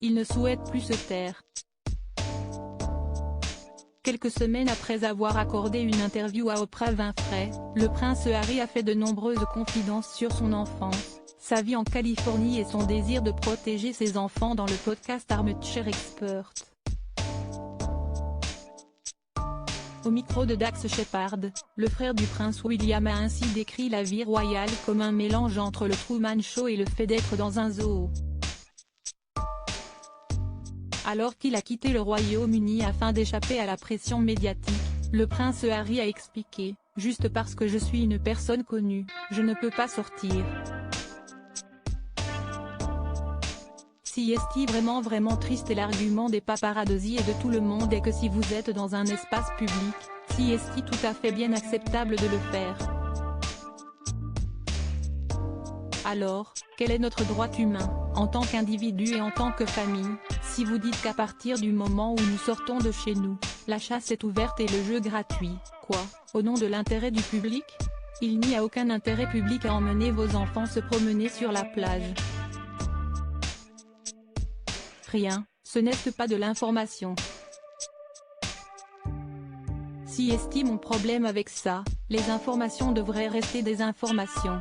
il ne souhaite plus se taire. Quelques semaines après avoir accordé une interview à Oprah Winfrey, le prince Harry a fait de nombreuses confidences sur son enfance, sa vie en Californie et son désir de protéger ses enfants dans le podcast Armchair Expert. Au micro de Dax Shepard, le frère du prince William a ainsi décrit la vie royale comme un mélange entre le Truman Show et le fait d'être dans un zoo. Alors qu'il a quitté le Royaume-Uni afin d'échapper à la pression médiatique, le prince Harry a expliqué « Juste parce que je suis une personne connue, je ne peux pas sortir. Si est vraiment triste et l'argument des paparazzi et de tout le monde est que si vous êtes dans un espace public, si est tout à fait bien acceptable de le faire. Alors, quel est notre droit humain, en tant qu'individu et en tant que famille, si vous dites qu'à partir du moment où nous sortons de chez nous, la chasse est ouverte et le jeu gratuit, quoi, au nom de l'intérêt du public? Il n'y a aucun intérêt public à emmener vos enfants se promener sur la plage. Rien, ce n'est pas de l'information. Si est mon problème avec ça, les informations devraient rester des informations.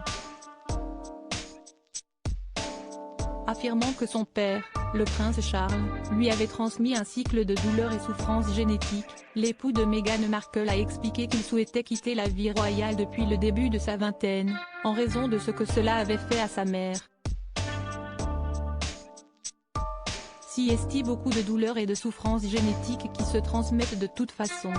Affirmant que son père, le prince Charles, lui avait transmis un cycle de douleurs et souffrances génétiques, l'époux de Meghan Markle a expliqué qu'il souhaitait quitter la vie royale depuis le début de sa vingtaine, en raison de ce que cela avait fait à sa mère. Si est beaucoup de douleurs et de souffrances génétiques qui se transmettent de toute façon.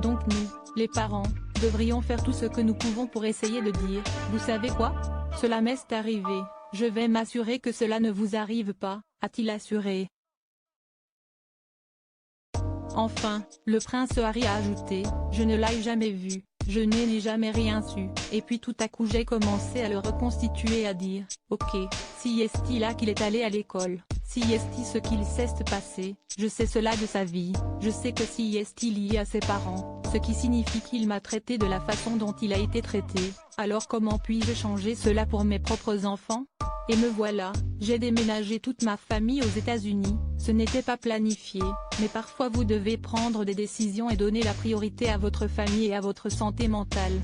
Donc nous, les parents, devrions faire tout ce que nous pouvons pour essayer de dire, vous savez quoi? Cela m'est arrivé, je vais m'assurer que cela ne vous arrive pas, a-t-il assuré. Enfin, le prince Harry a ajouté, je ne l'ai jamais vu, je n'ai jamais rien su, et puis tout à coup j'ai commencé à le reconstituer à dire, ok, si est là qu'il est allé à l'école, si est ce qu'il s'est passé, je sais cela de sa vie, je sais que si est lié à ses parents, ce qui signifie qu'il m'a traité de la façon dont il a été traité, alors comment puis-je changer cela pour mes propres enfants? Et me voilà, j'ai déménagé toute ma famille aux États-Unis, ce n'était pas planifié, mais parfois vous devez prendre des décisions et donner la priorité à votre famille et à votre santé mentale.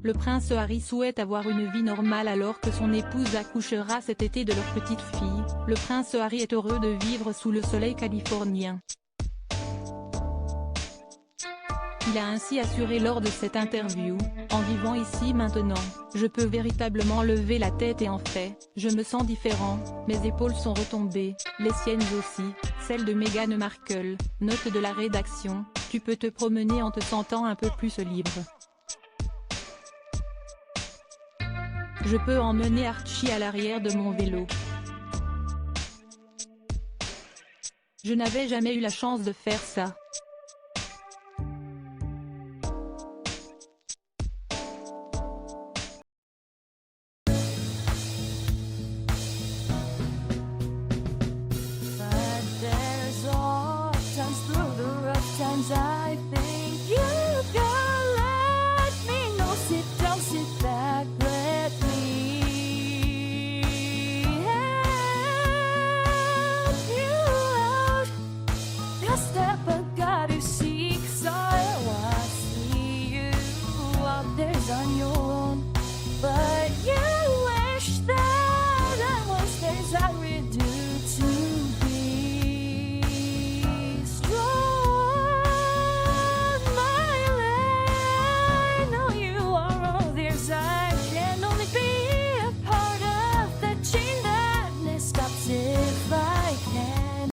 Le prince Harry souhaite avoir une vie normale alors que son épouse accouchera cet été de leur petite fille. Le prince Harry est heureux de vivre sous le soleil californien. Il a ainsi assuré lors de cette interview, en vivant ici maintenant, je peux véritablement lever la tête et en fait, je me sens différent, mes épaules sont retombées, les siennes aussi, celles de Meghan Markle, note de la rédaction, tu peux te promener en te sentant un peu plus libre. Je peux emmener Archie à l'arrière de mon vélo. Je n'avais jamais eu la chance de faire ça. But there's all times through the rough times I think